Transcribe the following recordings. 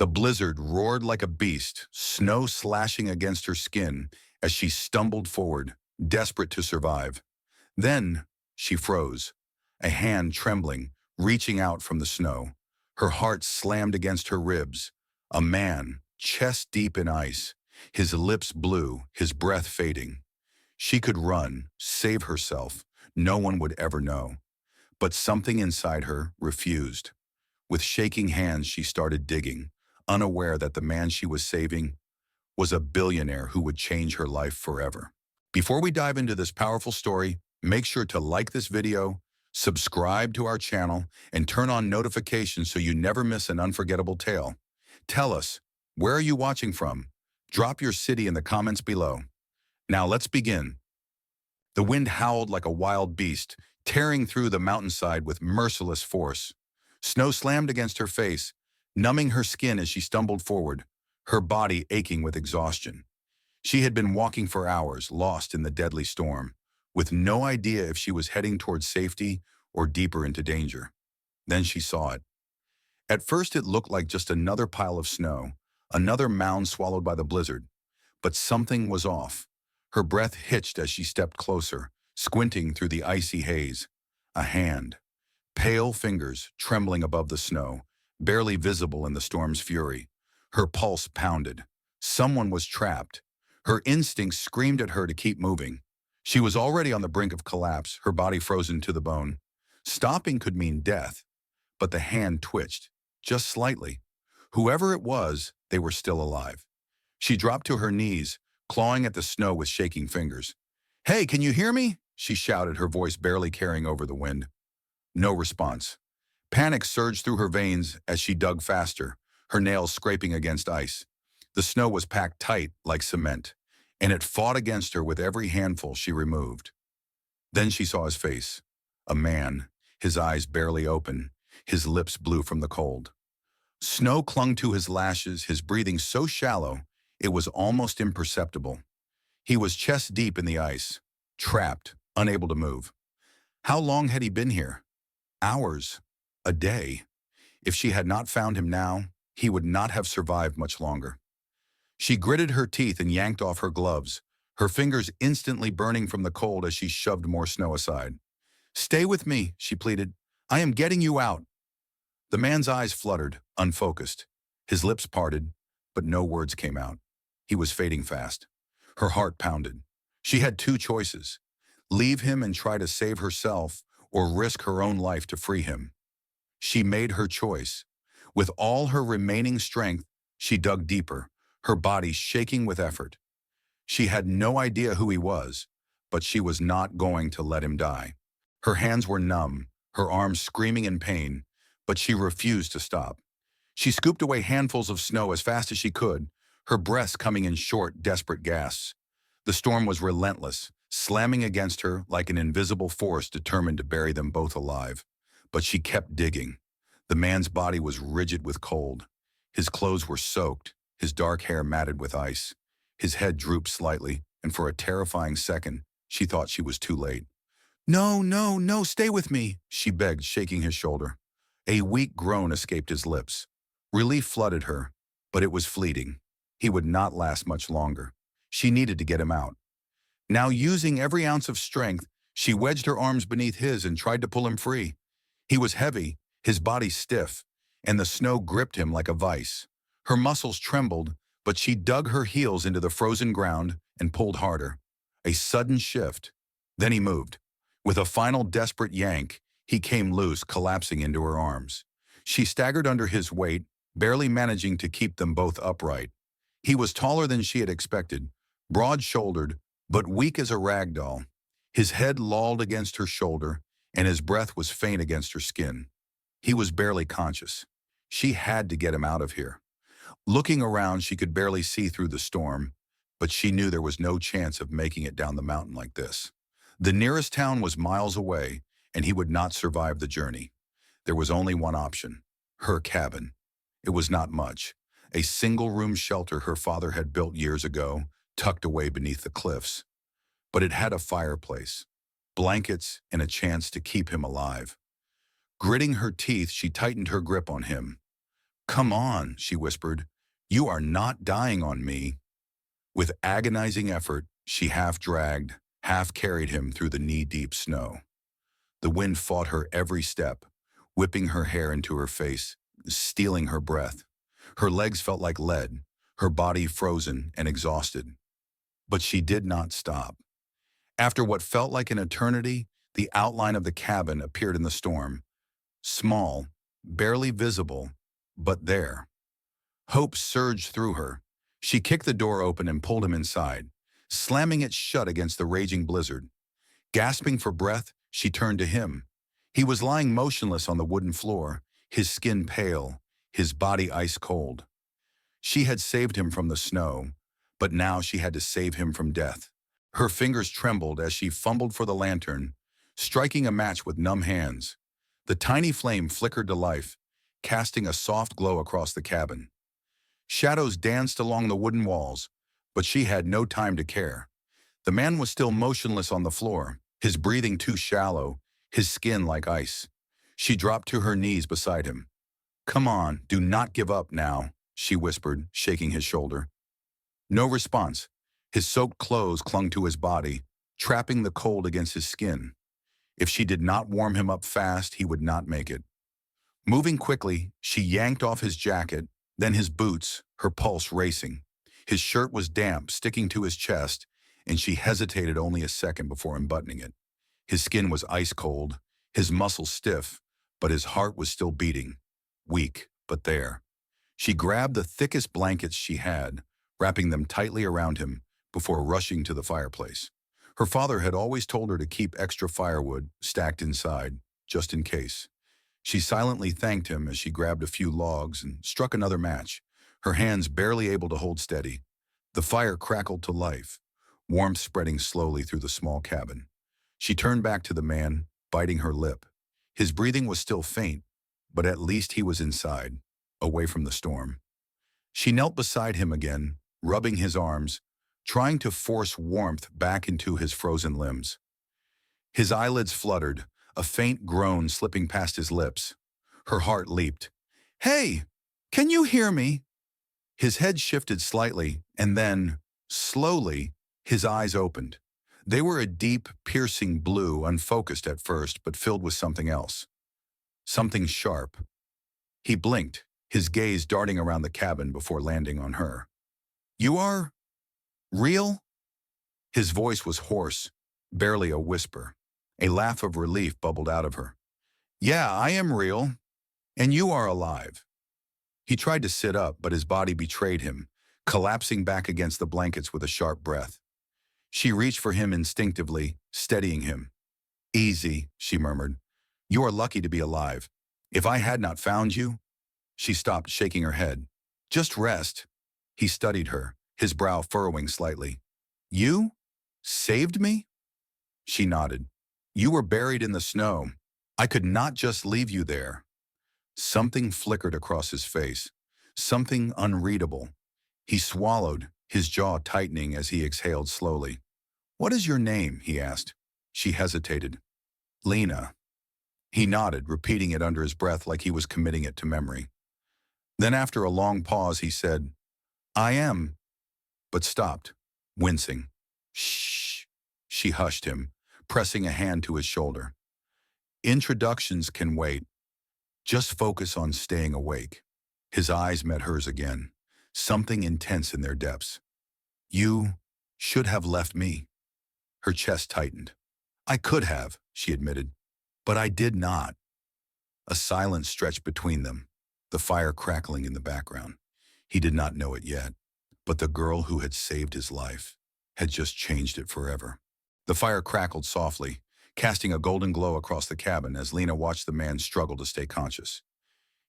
The blizzard roared like a beast, snow slashing against her skin as she stumbled forward, desperate to survive. Then she froze, a hand trembling, reaching out from the snow. Her heart slammed against her ribs. A man, chest deep in ice, his lips blue, his breath fading. She could run, save herself. No one would ever know. But something inside her refused. With shaking hands, she started digging, unaware that the man she was saving was a billionaire who would change her life forever. Before we dive into this powerful story, make sure to like this video, subscribe to our channel, and turn on notifications so you never miss an unforgettable tale. Tell us, where are you watching from? Drop your city in the comments below. Now let's begin. The wind howled like a wild beast, tearing through the mountainside with merciless force. Snow slammed against her face, numbing her skin as she stumbled forward, her body aching with exhaustion. She had been walking for hours, lost in the deadly storm, with no idea if she was heading towards safety or deeper into danger. Then she saw it. At first it looked like just another pile of snow, another mound swallowed by the blizzard. But something was off. Her breath hitched as she stepped closer, squinting through the icy haze. A hand. Pale fingers trembling above the snow, barely visible in the storm's fury. Her pulse pounded. Someone was trapped. Her instincts screamed at her to keep moving. She was already on the brink of collapse, her body frozen to the bone. Stopping could mean death, but the hand twitched, just slightly. Whoever it was, they were still alive. She dropped to her knees, clawing at the snow with shaking fingers. "Hey, can you hear me?" she shouted, her voice barely carrying over the wind. No response. Panic surged through her veins as she dug faster, her nails scraping against ice. The snow was packed tight like cement, and it fought against her with every handful she removed. Then she saw his face. A man, his eyes barely open, his lips blue from the cold. Snow clung to his lashes, his breathing so shallow it was almost imperceptible. He was chest deep in the ice, trapped, unable to move. How long had he been here? Hours? A day? If she had not found him now, he would not have survived much longer. She gritted her teeth and yanked off her gloves, her fingers instantly burning from the cold as she shoved more snow aside. "Stay with me," she pleaded. "I am getting you out." The man's eyes fluttered, unfocused. His lips parted, but no words came out. He was fading fast. Her heart pounded. She had two choices: leave him and try to save herself, or risk her own life to free him. She made her choice. With all her remaining strength, she dug deeper, her body shaking with effort. She had no idea who he was, but she was not going to let him die. Her hands were numb, her arms screaming in pain, but she refused to stop. She scooped away handfuls of snow as fast as she could, her breaths coming in short, desperate gasps. The storm was relentless, slamming against her like an invisible force determined to bury them both alive. But she kept digging. The man's body was rigid with cold. His clothes were soaked, his dark hair matted with ice. His head drooped slightly, and for a terrifying second, she thought she was too late. "No, no, no, stay with me," she begged, shaking his shoulder. A weak groan escaped his lips. Relief flooded her, but it was fleeting. He would not last much longer. She needed to get him out. Now, using every ounce of strength, she wedged her arms beneath his and tried to pull him free. He was heavy, his body stiff, and the snow gripped him like a vice. Her muscles trembled, but she dug her heels into the frozen ground and pulled harder. A sudden shift. Then he moved. With a final desperate yank, he came loose, collapsing into her arms. She staggered under his weight, barely managing to keep them both upright. He was taller than she had expected, broad-shouldered, but weak as a rag doll. His head lolled against her shoulder, and his breath was faint against her skin. He was barely conscious. She had to get him out of here. Looking around, she could barely see through the storm, but she knew there was no chance of making it down the mountain like this. The nearest town was miles away, and he would not survive the journey. There was only one option: her cabin. It was not much. A single-room shelter her father had built years ago, tucked away beneath the cliffs. But it had a fireplace, blankets, and a chance to keep him alive. Gritting her teeth, she tightened her grip on him. Come on, she whispered. You are not dying on me. With agonizing effort, she half dragged, half carried him through the knee-deep snow. The wind fought her every step, whipping her hair into her face, stealing her breath. Her legs felt like lead, her body frozen and exhausted. But she did not stop. After what felt like an eternity, the outline of the cabin appeared in the storm. Small, barely visible, but there. Hope surged through her. She kicked the door open and pulled him inside, slamming it shut against the raging blizzard. Gasping for breath, she turned to him. He was lying motionless on the wooden floor, his skin pale, his body ice cold. She had saved him from the snow, but now she had to save him from death. Her fingers trembled as she fumbled for the lantern, striking a match with numb hands. The tiny flame flickered to life, casting a soft glow across the cabin. Shadows danced along the wooden walls, but she had no time to care. The man was still motionless on the floor, his breathing too shallow, his skin like ice. She dropped to her knees beside him. Come on, do not give up now, she whispered, shaking his shoulder. No response. His soaked clothes clung to his body, trapping the cold against his skin. If she did not warm him up fast, he would not make it. Moving quickly, she yanked off his jacket, then his boots, her pulse racing. His shirt was damp, sticking to his chest, and she hesitated only a second before unbuttoning it. His skin was ice cold, his muscles stiff, but his heart was still beating. Weak, but there. She grabbed the thickest blankets she had, wrapping them tightly around him, before rushing to the fireplace. Her father had always told her to keep extra firewood stacked inside, just in case. She silently thanked him as she grabbed a few logs and struck another match, her hands barely able to hold steady. The fire crackled to life, warmth spreading slowly through the small cabin. She turned back to the man, biting her lip. His breathing was still faint, but at least he was inside, away from the storm. She knelt beside him again, rubbing his arms, trying to force warmth back into his frozen limbs. His eyelids fluttered, a faint groan slipping past his lips. Her heart leaped. Hey, can you hear me? His head shifted slightly, and then, slowly, his eyes opened. They were a deep, piercing blue, unfocused at first, but filled with something else. Something sharp. He blinked, his gaze darting around the cabin before landing on her. You are real? His voice was hoarse, barely a whisper. A laugh of relief bubbled out of her. Yeah, I am real, and you are alive. He tried to sit up, but his body betrayed him, collapsing back against the blankets with a sharp breath. She reached for him instinctively, steadying him. Easy, she murmured. You are lucky to be alive. If I had not found you... She stopped, shaking her head. Just rest. He studied her, his brow furrowing slightly. You? Saved me? She nodded. You were buried in the snow. I could not just leave you there. Something flickered across his face, something unreadable. He swallowed, his jaw tightening as he exhaled slowly. What is your name? He asked. She hesitated. Lena. He nodded, repeating it under his breath like he was committing it to memory. Then after a long pause, he said, I am, but stopped, wincing. Shh. She hushed him, pressing a hand to his shoulder. Introductions can wait. Just focus on staying awake. His eyes met hers again, something intense in their depths. You should have left me. Her chest tightened. I could have, she admitted, but I did not. A silence stretched between them, the fire crackling in the background. He did not know it yet, but the girl who had saved his life had just changed it forever. The fire crackled softly, casting a golden glow across the cabin as Lena watched the man struggle to stay conscious.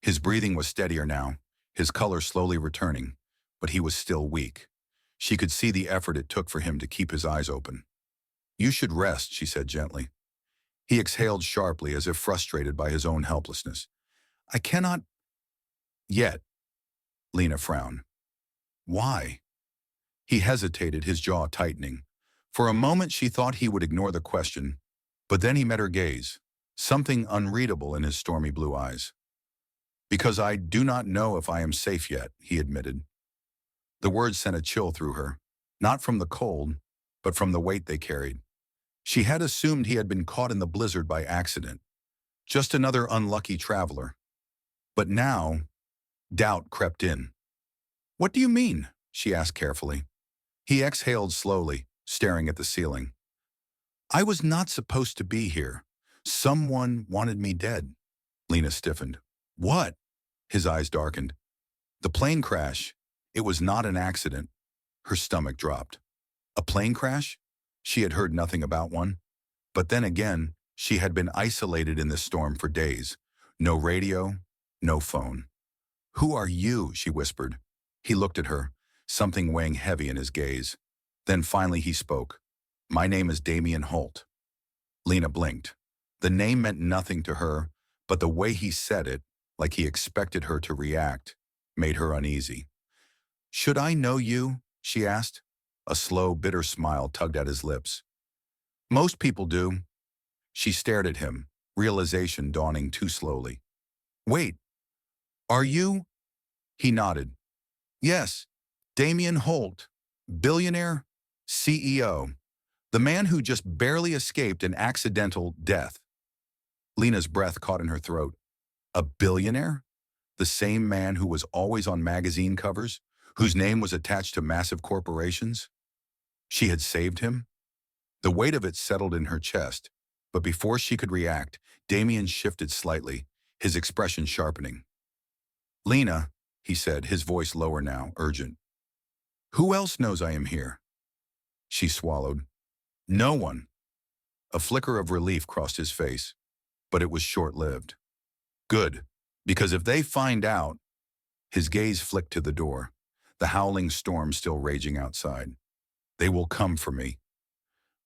His breathing was steadier now, his color slowly returning, but he was still weak. She could see the effort it took for him to keep his eyes open. You should rest, she said gently. He exhaled sharply as if frustrated by his own helplessness. I cannot... Yet. Lena frowned. Why? He hesitated, his jaw tightening. For a moment she thought he would ignore the question, but then he met her gaze, something unreadable in his stormy blue eyes. Because I do not know if I am safe yet, he admitted. The words sent a chill through her, not from the cold, but from the weight they carried. She had assumed he had been caught in the blizzard by accident, just another unlucky traveler. But now, doubt crept in. What do you mean? She asked carefully. He exhaled slowly, staring at the ceiling. I was not supposed to be here. Someone wanted me dead. Lena stiffened. What? His eyes darkened. The plane crash. It was not an accident. Her stomach dropped. A plane crash? She had heard nothing about one. But then again, she had been isolated in this storm for days. No radio, no phone. Who are you? She whispered. He looked at her, something weighing heavy in his gaze. Then finally he spoke. My name is Damien Holt. Lena blinked. The name meant nothing to her, but the way he said it, like he expected her to react, made her uneasy. Should I know you? She asked. A slow, bitter smile tugged at his lips. Most people do. She stared at him, realization dawning too slowly. Wait, are you? He nodded. Yes, Damien Holt, billionaire, CEO, the man who just barely escaped an accidental death. Lena's breath caught in her throat. A billionaire? The same man who was always on magazine covers, whose name was attached to massive corporations? She had saved him? The weight of it settled in her chest, but before she could react, Damien shifted slightly, his expression sharpening. Lena, he said, his voice lower now, urgent. Who else knows I am here? She swallowed. No one. A flicker of relief crossed his face, but it was short-lived. Good, because if they find out, his gaze flicked to the door, the howling storm still raging outside. They will come for me.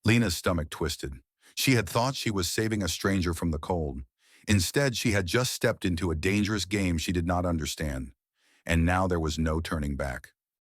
Lena's stomach twisted. She had thought she was saving a stranger from the cold. Instead, she had just stepped into a dangerous game she did not understand, and now there was no turning back.